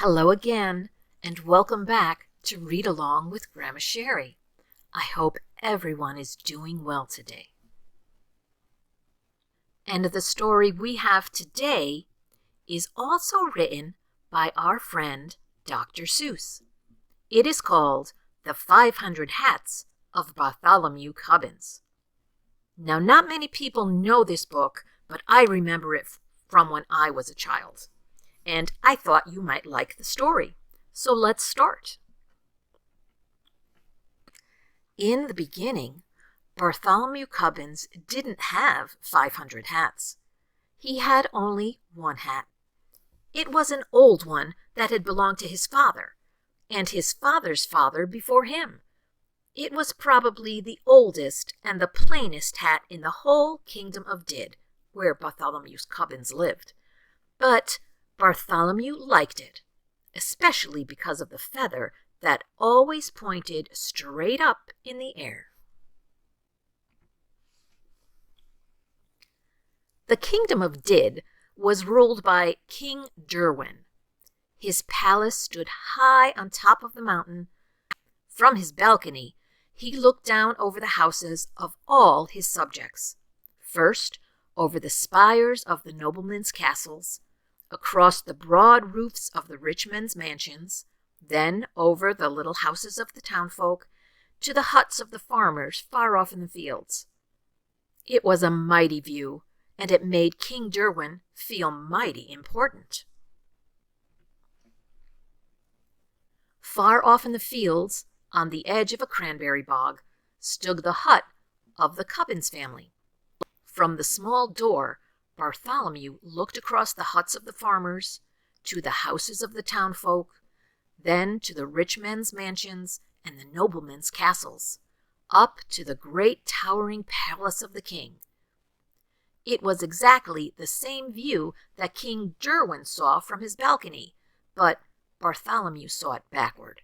Hello again, and welcome back to Read Along with Grandma Sherry. I hope everyone is doing well today. And the story we have today is also written by our friend Dr. Seuss. It is called The 500 Hats of Bartholomew Cubbins. Now, not many people know this book, but I remember it from when I was a child. And I thought you might like the story. So let's start. In the beginning, Bartholomew Cubbins didn't have 500 hats. He had only one hat. It was an old one that had belonged to his father, and his father's father before him. It was probably the oldest and the plainest hat in the whole kingdom of Did, where Bartholomew Cubbins lived. But Bartholomew liked it, especially because of the feather that always pointed straight up in the air. The kingdom of Did was ruled by King Derwin. His palace stood high on top of the mountain. From his balcony, he looked down over the houses of all his subjects. First, over the spires of the noblemen's castles, across the broad roofs of the rich men's mansions, then over the little houses of the townfolk, to the huts of the farmers far off in the fields. It was a mighty view, and it made King Derwin feel mighty important. Far off in the fields, on the edge of a cranberry bog, stood the hut of the Cubbins family. From the small door, Bartholomew looked across the huts of the farmers, to the houses of the townfolk, then to the rich men's mansions and the noblemen's castles, up to the great towering palace of the king. It was exactly the same view that King Derwin saw from his balcony, but Bartholomew saw it backward.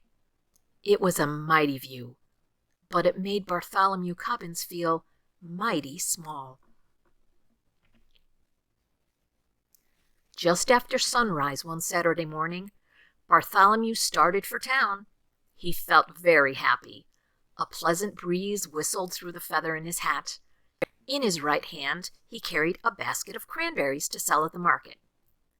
It was a mighty view, but it made Bartholomew Cubbins feel mighty small. Just after sunrise one Saturday morning, Bartholomew started for town. He felt very happy. A pleasant breeze whistled through the feather in his hat. In his right hand, he carried a basket of cranberries to sell at the market.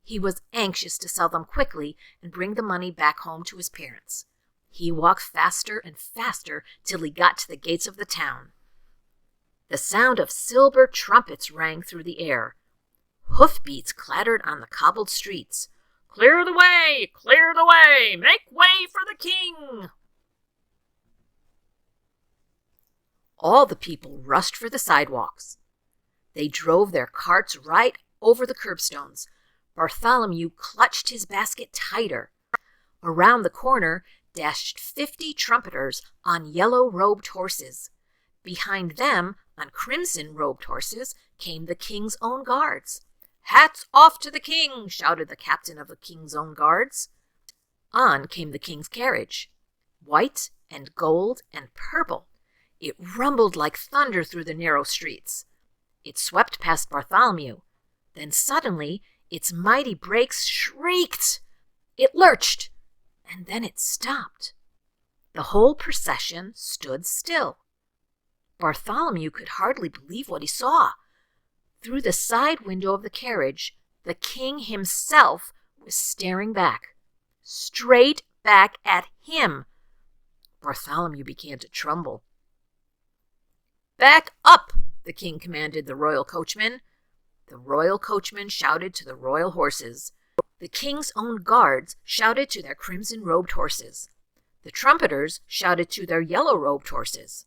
He was anxious to sell them quickly and bring the money back home to his parents. He walked faster and faster till he got to the gates of the town. The sound of silver trumpets rang through the air. Hoofbeats clattered on the cobbled streets. "Clear the way! Clear the way! Make way for the king!" All the people rushed for the sidewalks. They drove their carts right over the curbstones. Bartholomew clutched his basket tighter. Around the corner dashed 50 trumpeters on yellow-robed horses. Behind them, on crimson-robed horses, came the king's own guards. "Hats off to the king!" shouted the captain of the king's own guards. On came the king's carriage, white and gold and purple. It rumbled like thunder through the narrow streets. It swept past Bartholomew. Then suddenly, its mighty brakes shrieked. It lurched, and then it stopped. The whole procession stood still. Bartholomew could hardly believe what he saw. Through the side window of the carriage, the king himself was staring back, straight back at him. Bartholomew began to tremble. "Back up!" the king commanded the royal coachman. The royal coachman shouted to the royal horses. The king's own guards shouted to their crimson-robed horses. The trumpeters shouted to their yellow-robed horses.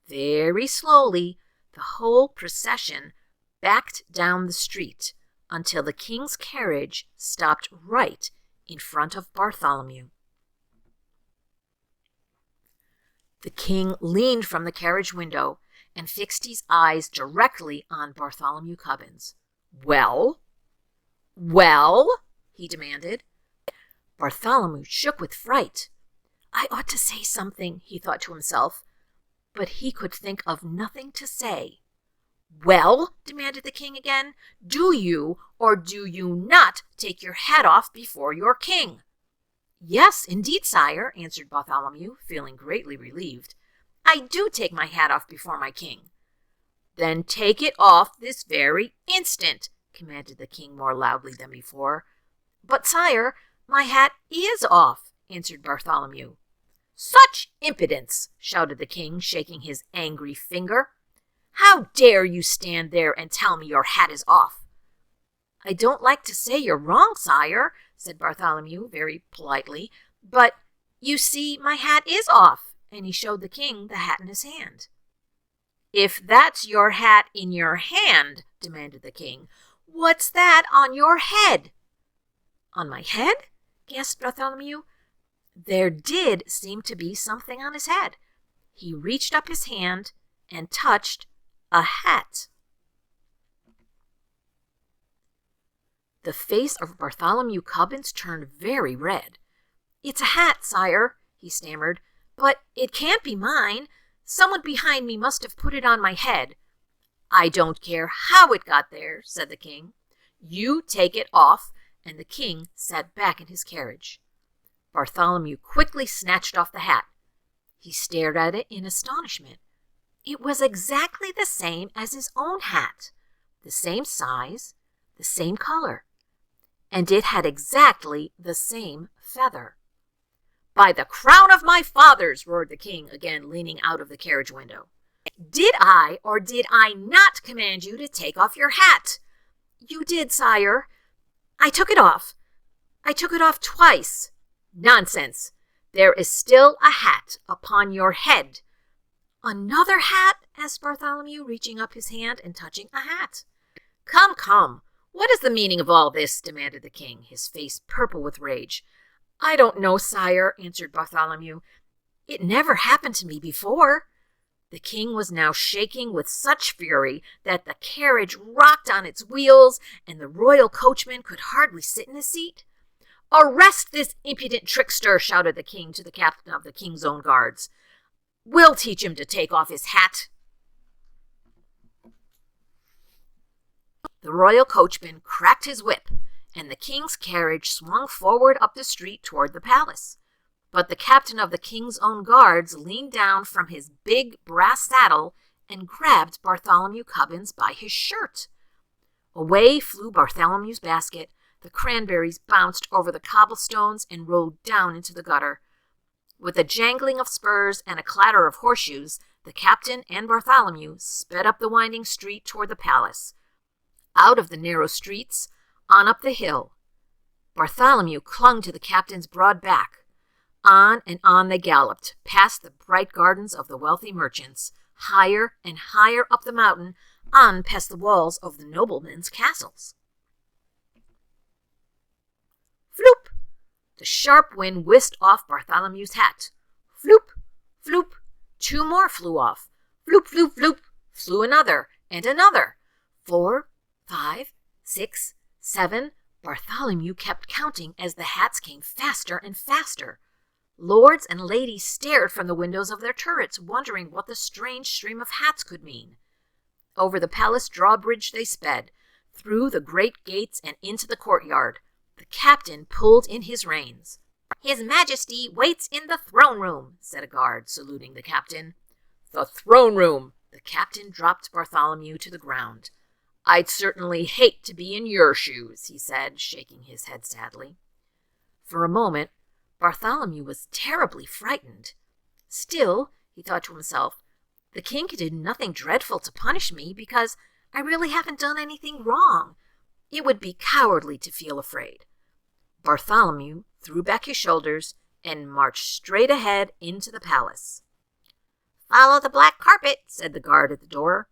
Very slowly, the whole procession backed down the street until the king's carriage stopped right in front of Bartholomew. The king leaned from the carriage window and fixed his eyes directly on Bartholomew Cubbins. "Well? Well?" he demanded. Bartholomew shook with fright. "I ought to say something," he thought to himself, but he could think of nothing to say. "Well," demanded the king again, "do you or do you not take your hat off before your king?" "Yes, indeed, sire," answered Bartholomew, feeling greatly relieved. "I do take my hat off before my king." "Then take it off this very instant," commanded the king more loudly than before. "But, sire, my hat is off," answered Bartholomew. "Such impudence!" shouted the king, shaking his angry finger. "How dare you stand there and tell me your hat is off?" "I don't like to say you're wrong, sire," said Bartholomew very politely, "but you see my hat is off," and he showed the king the hat in his hand. "If that's your hat in your hand," demanded the king, "what's that on your head?" "On my head?" gasped Bartholomew. There did seem to be something on his head. He reached up his hand and touched a hat. The face of Bartholomew Cubbins turned very red. "It's a hat, sire," he stammered, "but it can't be mine. Someone behind me must have put it on my head." "I don't care how it got there," said the king. "You take it off," and the king sat back in his carriage. Bartholomew quickly snatched off the hat. He stared at it in astonishment. It was exactly the same as his own hat, the same size, the same color, and it had exactly the same feather. "By the crown of my fathers," roared the king, again leaning out of the carriage window, "did I or did I not command you to take off your hat?" "You did, sire." "I took it off. I took it off twice." "Nonsense! There is still a hat upon your head." "Another hat?" asked Bartholomew, reaching up his hand and touching a hat. "Come, come! What is the meaning of all this?" demanded the king, his face purple with rage. "I don't know, sire," answered Bartholomew. "It never happened to me before." The king was now shaking with such fury that the carriage rocked on its wheels, and the royal coachman could hardly sit in his seat. "Arrest this impudent trickster!" shouted the king to the captain of the king's own guards. "We'll teach him to take off his hat." The royal coachman cracked his whip, and the king's carriage swung forward up the street toward the palace. But the captain of the king's own guards leaned down from his big brass saddle and grabbed Bartholomew Cubbins by his shirt. Away flew Bartholomew's basket. The cranberries bounced over the cobblestones and rolled down into the gutter. With a jangling of spurs and a clatter of horseshoes, the captain and Bartholomew sped up the winding street toward the palace. Out of the narrow streets, on up the hill. Bartholomew clung to the captain's broad back. On and on they galloped, past the bright gardens of the wealthy merchants, higher and higher up the mountain, on past the walls of the noblemen's castles. Floop! The sharp wind whisked off Bartholomew's hat. Floop! Floop! 2 more flew off. Floop, floop, floop! Flew another, and another. 4, 5, 6, 7. Bartholomew kept counting as the hats came faster and faster. Lords and ladies stared from the windows of their turrets, wondering what the strange stream of hats could mean. Over the palace drawbridge they sped, through the great gates and into the courtyard. The captain pulled in his reins. "His Majesty waits in the throne room," said a guard, saluting the captain. "The throne room!" The captain dropped Bartholomew to the ground. "I'd certainly hate to be in your shoes," he said, shaking his head sadly. For a moment, Bartholomew was terribly frightened. Still, he thought to himself, the king did nothing dreadful to punish me because I really haven't done anything wrong. It would be cowardly to feel afraid. Bartholomew threw back his shoulders and marched straight ahead into the palace. "Follow the black carpet," said the guard at the door.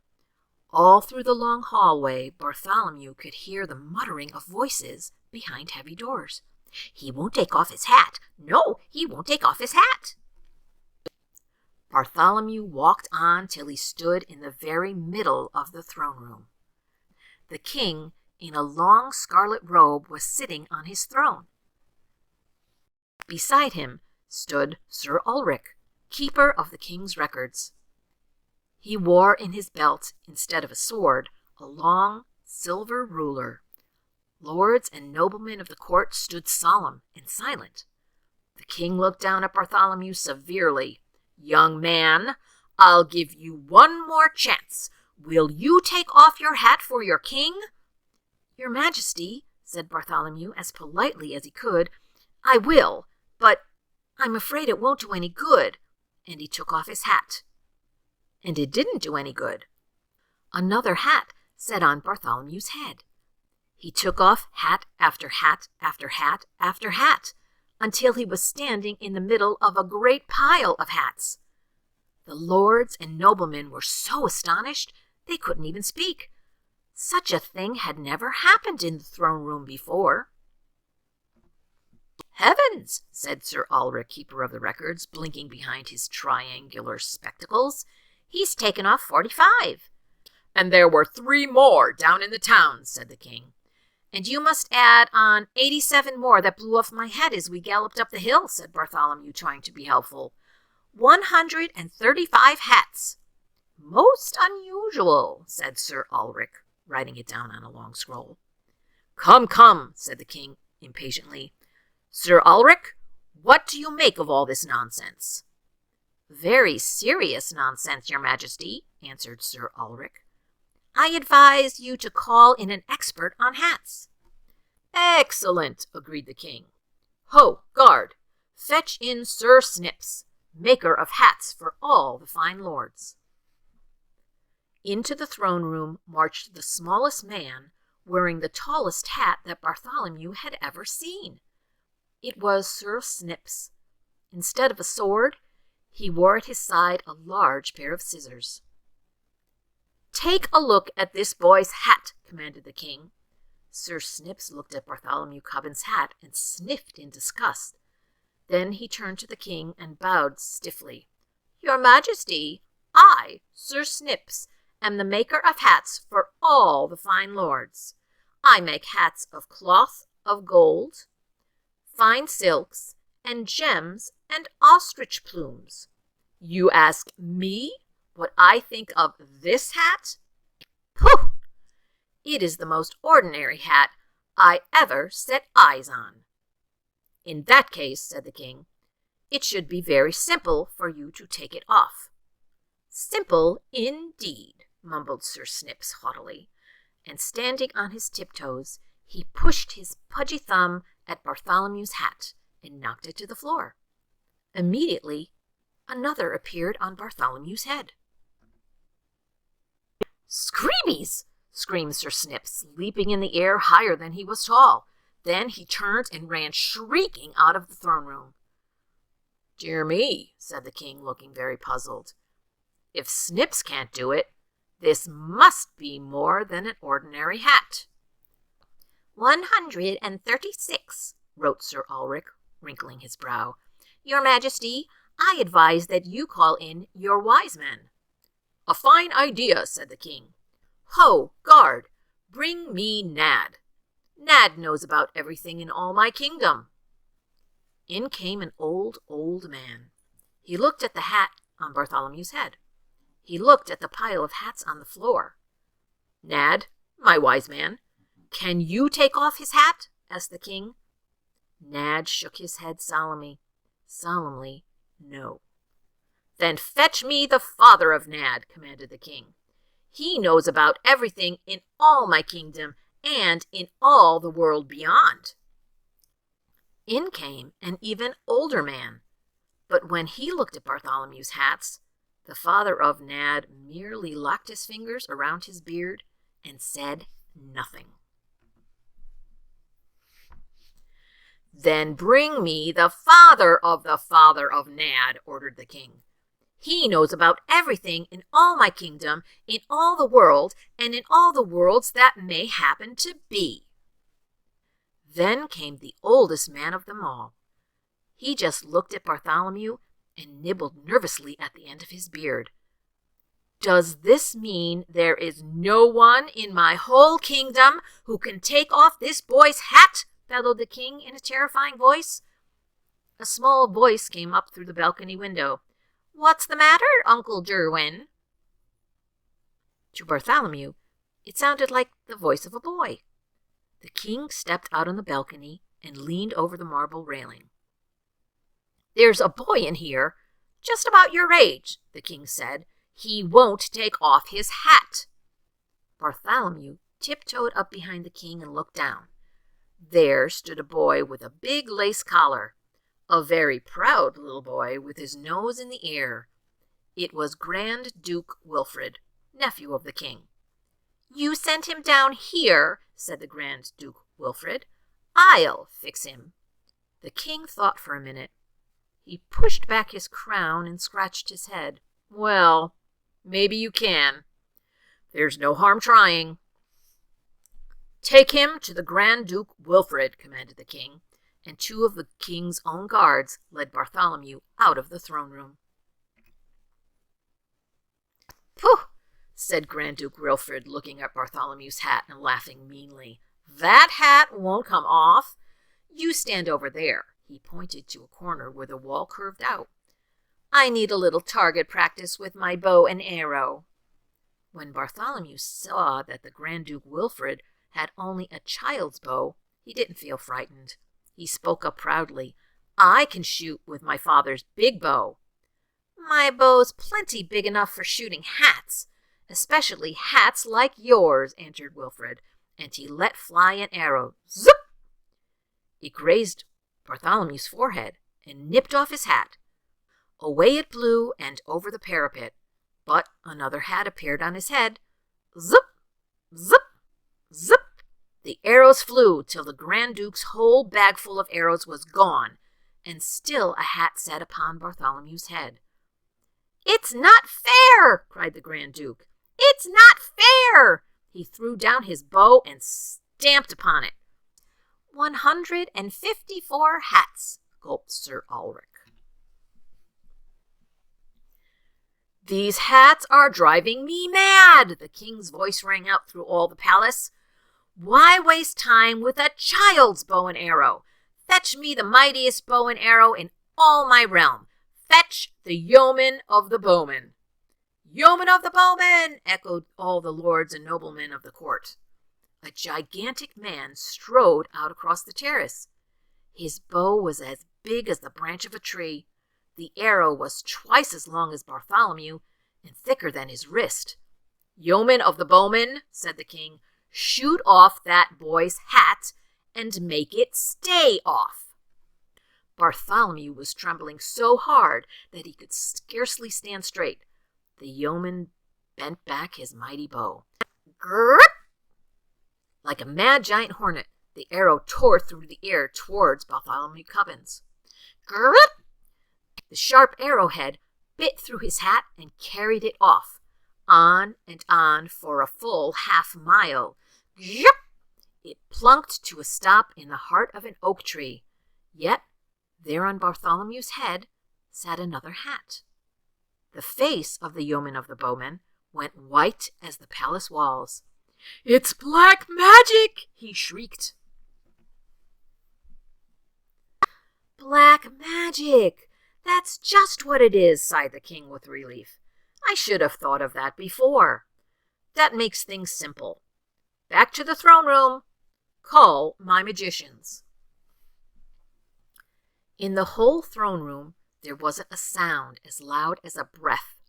All through the long hallway, Bartholomew could hear the muttering of voices behind heavy doors. "He won't take off his hat. No, he won't take off his hat." Bartholomew walked on till he stood in the very middle of the throne room. The king, in a long scarlet robe, was sitting on his throne. Beside him stood Sir Ulrich, keeper of the king's records. He wore in his belt, instead of a sword, a long silver ruler. Lords and noblemen of the court stood solemn and silent. The king looked down at Bartholomew severely. "Young man, I'll give you one more chance. Will you take off your hat for your king?" "Your Majesty," said Bartholomew as politely as he could, "I will, but I'm afraid it won't do any good." And he took off his hat. And it didn't do any good. Another hat sat on Bartholomew's head. He took off hat after hat after hat after hat, until he was standing in the middle of a great pile of hats. The lords and noblemen were so astonished they couldn't even speak. Such a thing had never happened in the throne room before. "Heavens," said Sir Ulrich, keeper of the records, blinking behind his triangular spectacles. "He's taken off 45. "And there were 3 more down in the town," said the king. "And you must add on 87 more that blew off my head as we galloped up the hill," said Bartholomew, trying to be helpful. 135 hats. "Most unusual," said Sir Ulrich, writing it down on a long scroll. "Come, come," said the king impatiently. "Sir Ulrich, what do you make of all this nonsense?" "Very serious nonsense, your Majesty," answered Sir Ulrich. "I advise you to call in an expert on hats." "Excellent," agreed the king. "Ho, guard, fetch in Sir Snips, maker of hats for all the fine lords." Into the throne room marched the smallest man, wearing the tallest hat that Bartholomew had ever seen. It was Sir Snips. Instead of a sword, he wore at his side a large pair of scissors. "Take a look at this boy's hat," commanded the king. Sir Snips looked at Bartholomew Cubbins' hat and sniffed in disgust. Then he turned to the king and bowed stiffly. "Your Majesty, I, Sir Snips, am the maker of hats for all the fine lords. I make hats of cloth of gold, fine silks, and gems and ostrich plumes. You ask me what I think of this hat? Pooh! It is the most ordinary hat I ever set eyes on." "In that case," said the king, "it should be very simple for you to take it off." "Simple indeed," mumbled Sir Snips haughtily, and standing on his tiptoes, he pushed his pudgy thumb at Bartholomew's hat and knocked it to the floor. Immediately, another appeared on Bartholomew's head. "Screebies!" screamed Sir Snips, leaping in the air higher than he was tall. Then he turned and ran shrieking out of the throne room. "Dear me," said the king, looking very puzzled. "If Snips can't do it, this must be more than an ordinary hat." 136, wrote Sir Ulrich, wrinkling his brow. "Your Majesty, I advise that you call in your wise men." "A fine idea," said the king. "Ho, guard, bring me Nad. Nad knows about everything in all my kingdom." In came an old man. He looked at the hat on Bartholomew's head. He looked at the pile of hats on the floor. "Nad, my wise man, can you take off his hat?" asked the king. Nad shook his head solemnly, no. "Then fetch me the father of Nad," commanded the king. "He knows about everything in all my kingdom and in all the world beyond." In came an even older man, but when he looked at Bartholomew's hats, the father of Nad merely locked his fingers around his beard and said nothing. "Then bring me the father of Nad," ordered the king. "He knows about everything in all my kingdom, in all the world, and in all the worlds that may happen to be." Then came the oldest man of them all. He just looked at Bartholomew and nibbled nervously at the end of his beard. "Does this mean there is no one in my whole kingdom who can take off this boy's hat?" bellowed the king in a terrifying voice. A small voice came up through the balcony window. "What's the matter, Uncle Derwin?" To Bartholomew, it sounded like the voice of a boy. The king stepped out on the balcony and leaned over the marble railing. "There's a boy in here, just about your age," the king said. "He won't take off his hat." Bartholomew tiptoed up behind the king and looked down. There stood a boy with a big lace collar, a very proud little boy with his nose in the air. It was Grand Duke Wilfrid, nephew of the king. "You sent him down here," said the Grand Duke Wilfrid. "I'll fix him." The king thought for a minute. He pushed back his crown and scratched his head. "Well, maybe you can. There's no harm trying." "Take him to the Grand Duke Wilfrid," commanded the king, and two of the king's own guards led Bartholomew out of the throne room. "Pooh!" said Grand Duke Wilfrid, looking at Bartholomew's hat and laughing meanly. "That hat won't come off. You stand over there." He pointed to a corner where the wall curved out. "I need a little target practice with my bow and arrow." When Bartholomew saw that the Grand Duke Wilfrid had only a child's bow, he didn't feel frightened. He spoke up proudly. "I can shoot with my father's big bow." "My bow's plenty big enough for shooting hats, especially hats like yours," answered Wilfrid, and he let fly an arrow. Zip! It grazed Bartholomew's forehead and nipped off his hat. Away it blew and over the parapet, but another hat appeared on his head. Zip! Zip! Zip! The arrows flew till the Grand Duke's whole bagful of arrows was gone, and still a hat sat upon Bartholomew's head. "It's not fair!" cried the Grand Duke. "It's not fair!" He threw down his bow and stamped upon it. 154 hats, gulped Sir Ulrich. "These hats are driving me mad!" The king's voice rang out through all the palace. "Why waste time with a child's bow and arrow? Fetch me the mightiest bow and arrow in all my realm. Fetch the yeoman of the bowmen." "Yeoman of the bowmen!" echoed all the lords and noblemen of the court. A gigantic man strode out across the terrace. His bow was as big as the branch of a tree. The arrow was twice as long as Bartholomew and thicker than his wrist. "Yeoman of the bowmen," said the king, "shoot off that boy's hat and make it stay off." Bartholomew was trembling so hard that he could scarcely stand straight. The yeoman bent back his mighty bow. Grrrp! Like a mad giant hornet, the arrow tore through the air towards Bartholomew Cubbins. Grrrp! The sharp arrowhead bit through his hat and carried it off, on and on for a full half-mile. Zhup! It plunked to a stop in the heart of an oak tree. Yet there on Bartholomew's head sat another hat. The face of the yeoman of the bowmen went white as the palace walls. "It's black magic!" he shrieked. "Black magic! That's just what it is," sighed the king with relief. "I should have thought of that before. That makes things simple. Back to the throne room. Call my magicians." In the whole throne room there wasn't a sound as loud as a breath.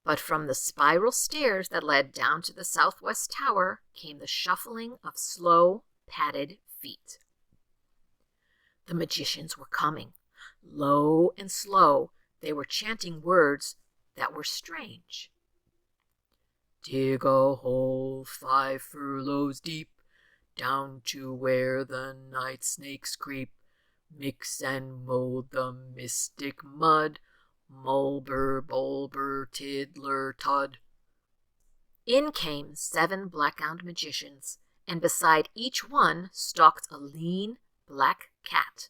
But from the spiral stairs that led down to the southwest tower came the shuffling of slow, padded feet. The magicians were coming. Low and slow, they were chanting words that were strange. "Dig a hole 5 furlongs deep, down to where the night snakes creep. Mix and mold the mystic mud, mulber, bulber, tiddler, tud." In came 7 black-gowned magicians, and beside each one stalked a lean black cat.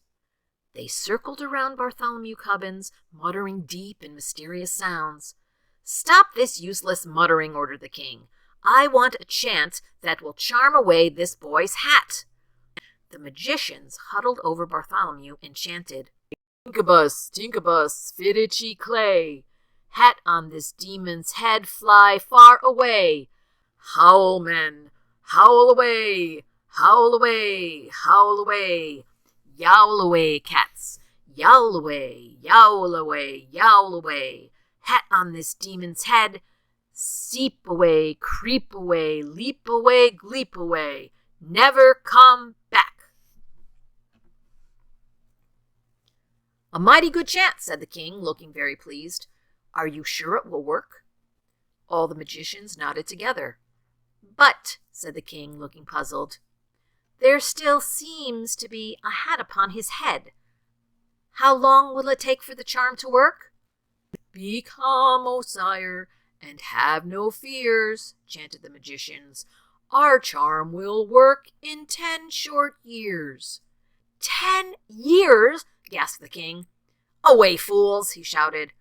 They circled around Bartholomew Cubbins, muttering deep and mysterious sounds. "Stop this useless muttering," ordered the king. "I want a chant that will charm away this boy's hat." The magicians huddled over Bartholomew and chanted, "Tinkabus, Tinkabus, Fiditchy clay, hat on this demon's head, fly far away. Howl, men, howl away, howl away, howl away. Yowl away, cats, Yowl away, yowl away, yowl away, hat on this demon's head, seep away, creep away, leap away, gleep away, never come back. A mighty good chance, said the king, looking very pleased. Are you sure it will work? All the magicians nodded together. But, said the king, looking puzzled, there still seems to be a hat upon his head. How long will it take for the charm to work? Be calm, O sire, and have no fears, chanted the magicians. Our charm will work in 10 short years. 10 years? Gasped the king. Away, fools, he shouted.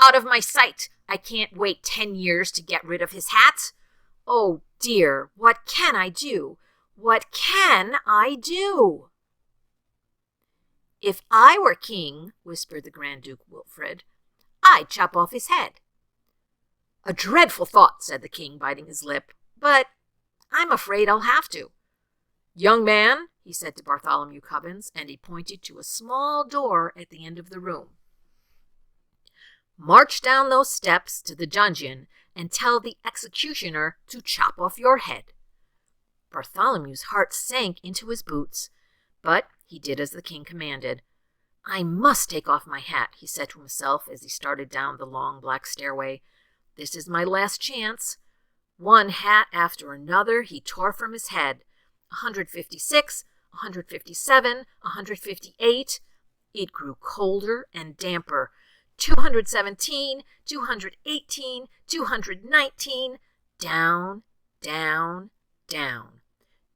Out of my sight! I can't wait 10 years to get rid of his hat. Oh dear, what can I do? What can I do? If I were king, whispered the Grand Duke Wilfred, I'd chop off his head. A dreadful thought, said the king, biting his lip, but I'm afraid I'll have to. Young man, he said to Bartholomew Cubbins, and he pointed to a small door at the end of the room. March down those steps to the dungeon and tell the executioner to chop off your head. Bartholomew's heart sank into his boots, but he did as the king commanded. I must take off my hat, he said to himself as he started down the long black stairway. This is my last chance. One hat after another he tore from his head. 156, 157, 158. It grew colder and damper. 217, 218, 219, down, down, down.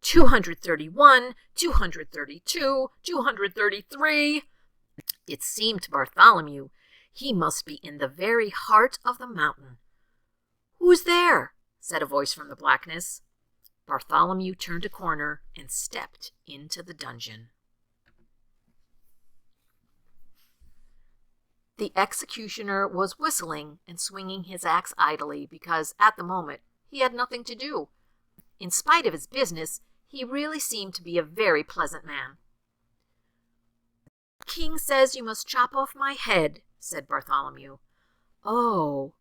231, 232, 233. It seemed to Bartholomew he must be in the very heart of the mountain. Who's there? Said a voice from the blackness. Bartholomew turned a corner and stepped into the dungeon. The executioner was whistling and swinging his axe idly because, at the moment, he had nothing to do. In spite of his business, he really seemed to be a very pleasant man. The king says you must chop off my head, said Bartholomew. Oh,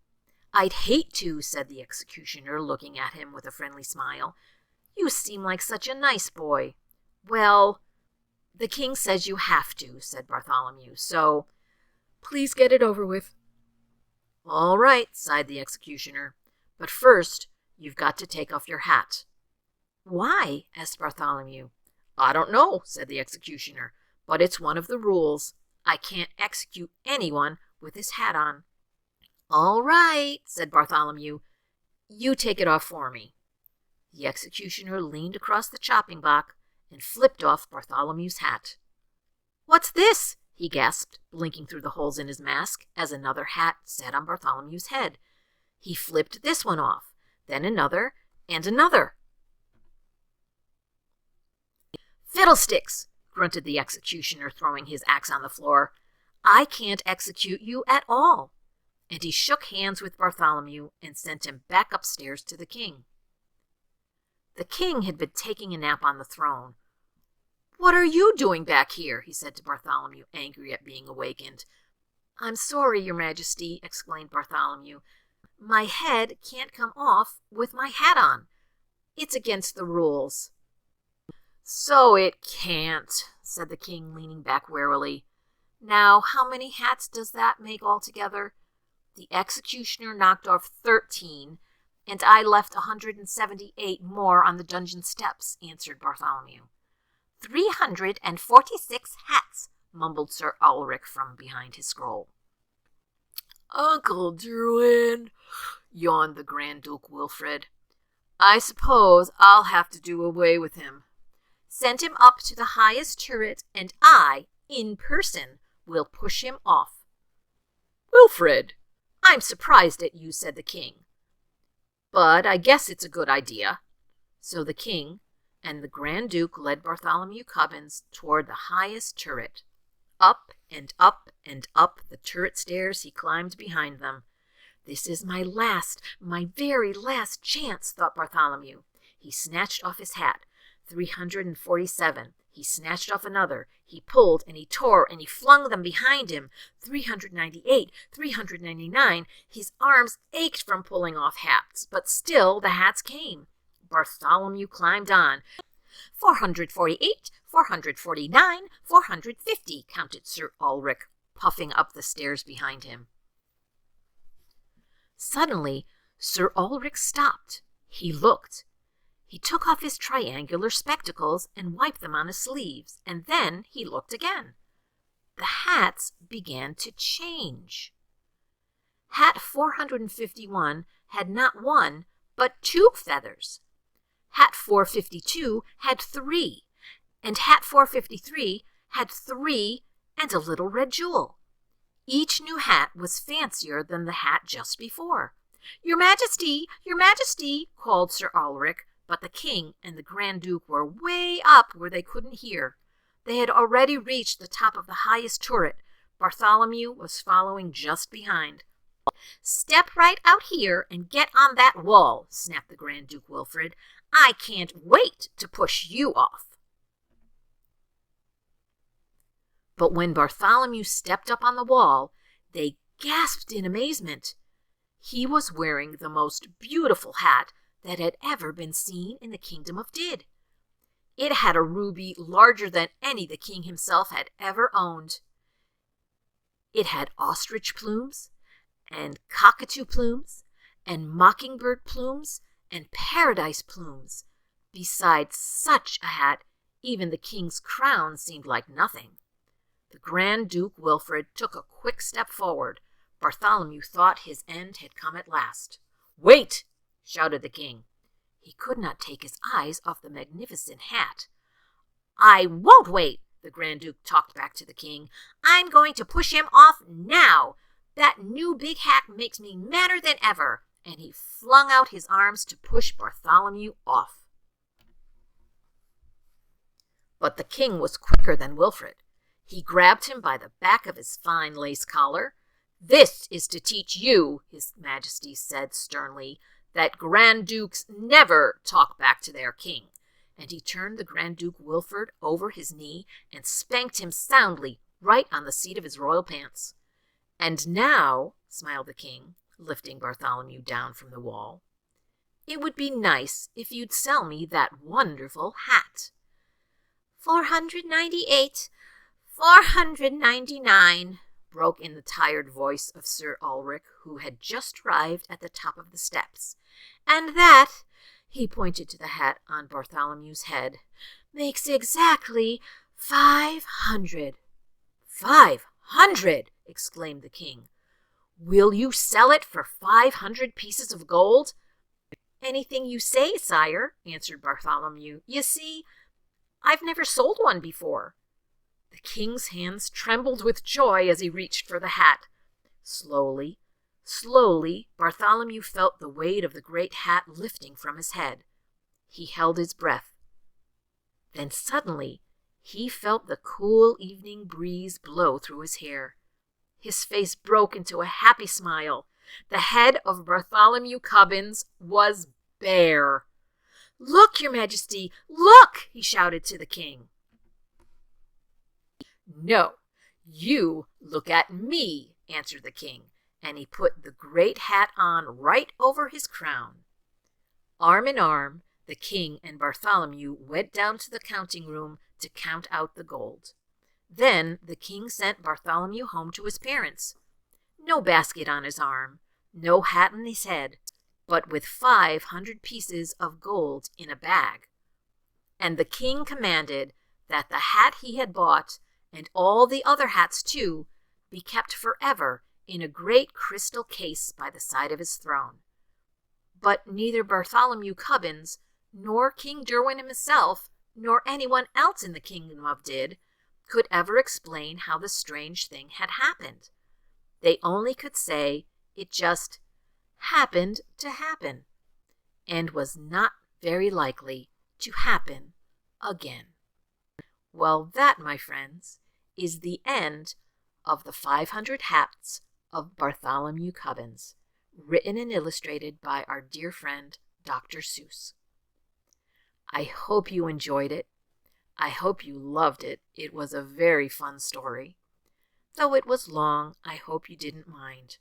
I'd hate to, said the executioner, looking at him with a friendly smile. You seem like such a nice boy. Well, the king says you have to, said Bartholomew, so please get it over with. All right, sighed the executioner, but first you've got to take off your hat. Why? Asked Bartholomew. I don't know, said the executioner, but it's one of the rules. I can't execute anyone with his hat on. All right, said Bartholomew. You take it off for me. The executioner leaned across the chopping block and flipped off Bartholomew's hat. What's this? He gasped, blinking through the holes in his mask as another hat sat on Bartholomew's head. He flipped this one off, then another, and another. Fiddlesticks, grunted the executioner, throwing his axe on the floor. I can't execute you at all. And he shook hands with Bartholomew and sent him back upstairs to the king. The king had been taking a nap on the throne. What are you doing back here? He said to Bartholomew, angry at being awakened. I'm sorry, Your Majesty, exclaimed Bartholomew. My head can't come off with my hat on. It's against the rules. So it can't, said the king, leaning back warily. Now, how many hats does that make altogether? The executioner knocked off 13, and I left 178 more on the dungeon steps, answered Bartholomew. 346 hats, mumbled Sir Ulrich from behind his scroll. Uncle Druin, yawned the Grand Duke Wilfred. I suppose I'll have to do away with him. Send him up to the highest turret, and I, in person, will push him off. Wilfred, I'm surprised at you, said the king. But I guess it's a good idea. So the king and the Grand Duke led Bartholomew Cubbins toward the highest turret. Up and up and up the turret stairs he climbed behind them. This is my very last chance, thought Bartholomew. He snatched off his hat. 347. He snatched off another. He pulled and he tore and he flung them behind him. 398, 399. His arms ached from pulling off hats, but still the hats came. Bartholomew climbed on. 448, 449, 450, counted Sir Ulrich, puffing up the stairs behind him. Suddenly, Sir Ulrich stopped. He looked. He took off his triangular spectacles and wiped them on his sleeves, and then he looked again. The hats began to change. Hat 451 had not one, but 2 feathers. Hat 452 had 3, and hat 453 had 3 and a little red jewel. Each new hat was fancier than the hat just before. "Your Majesty, Your Majesty," called Sir Ulrich, but the king and the Grand Duke were way up where they couldn't hear. They had already reached the top of the highest turret. Bartholomew was following just behind. "Step right out here and get on that wall," snapped the Grand Duke Wilfrid. "I can't wait to push you off." But when Bartholomew stepped up on the wall, they gasped in amazement. He was wearing the most beautiful hat that had ever been seen in the kingdom of Did. It had a ruby larger than any the king himself had ever owned. It had ostrich plumes, and cockatoo plumes, and mockingbird plumes, and paradise plumes. Besides such a hat, even the king's crown seemed like nothing. The Grand Duke Wilfrid took a quick step forward. Bartholomew thought his end had come at last. "Wait!" shouted the king. He could not take his eyes off the magnificent hat. "I won't wait," the Grand Duke talked back to the king. "I'm going to push him off now. That new big hat makes me madder than ever." And he flung out his arms to push Bartholomew off. But the king was quicker than Wilfrid. He grabbed him by the back of his fine lace collar. "This is to teach you," His Majesty said sternly, "that Grand Dukes never talk back to their king." And he turned the Grand Duke Wilfrid over his knee and spanked him soundly right on the seat of his royal pants. "And now," smiled the king, lifting Bartholomew down from the wall, "it would be nice if you'd sell me that wonderful hat." 498, 499, broke in the tired voice of Sir Ulrich, who had just arrived at the top of the steps. "And that," he pointed to the hat on Bartholomew's head, "makes exactly 500. 500! exclaimed the king. "Will you sell it for 500 pieces of gold?" "Anything you say, sire," answered Bartholomew. "You see, I've never sold one before." The king's hands trembled with joy as he reached for the hat. Slowly, slowly, Bartholomew felt the weight of the great hat lifting from his head. He held his breath. Then suddenly he felt the cool evening breeze blow through his hair. His face broke into a happy smile. The head of Bartholomew Cubbins was bare. "Look, Your Majesty, look!" he shouted to the king. "No, you look at me," answered the king, and he put the great hat on right over his crown. Arm in arm, the king and Bartholomew went down to the counting room to count out the gold. Then the king sent Bartholomew home to his parents. No basket on his arm, no hat on his head, but with 500 pieces of gold in a bag. And the king commanded that the hat he had bought, and all the other hats too, be kept forever in a great crystal case by the side of his throne. But neither Bartholomew Cubbins, nor King Derwin himself, nor anyone else in the kingdom of Did, could ever explain how the strange thing had happened. They only could say it just happened to happen, and was not very likely to happen again. Well, that, my friends, is the end of the 500 Hats of Bartholomew Cubbins, written and illustrated by our dear friend, Dr. Seuss. I hope you enjoyed it. I hope you loved it. It was a very fun story. Though it was long, I hope you didn't mind.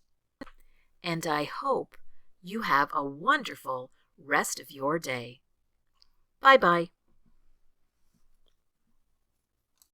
And I hope you have a wonderful rest of your day. Bye-bye.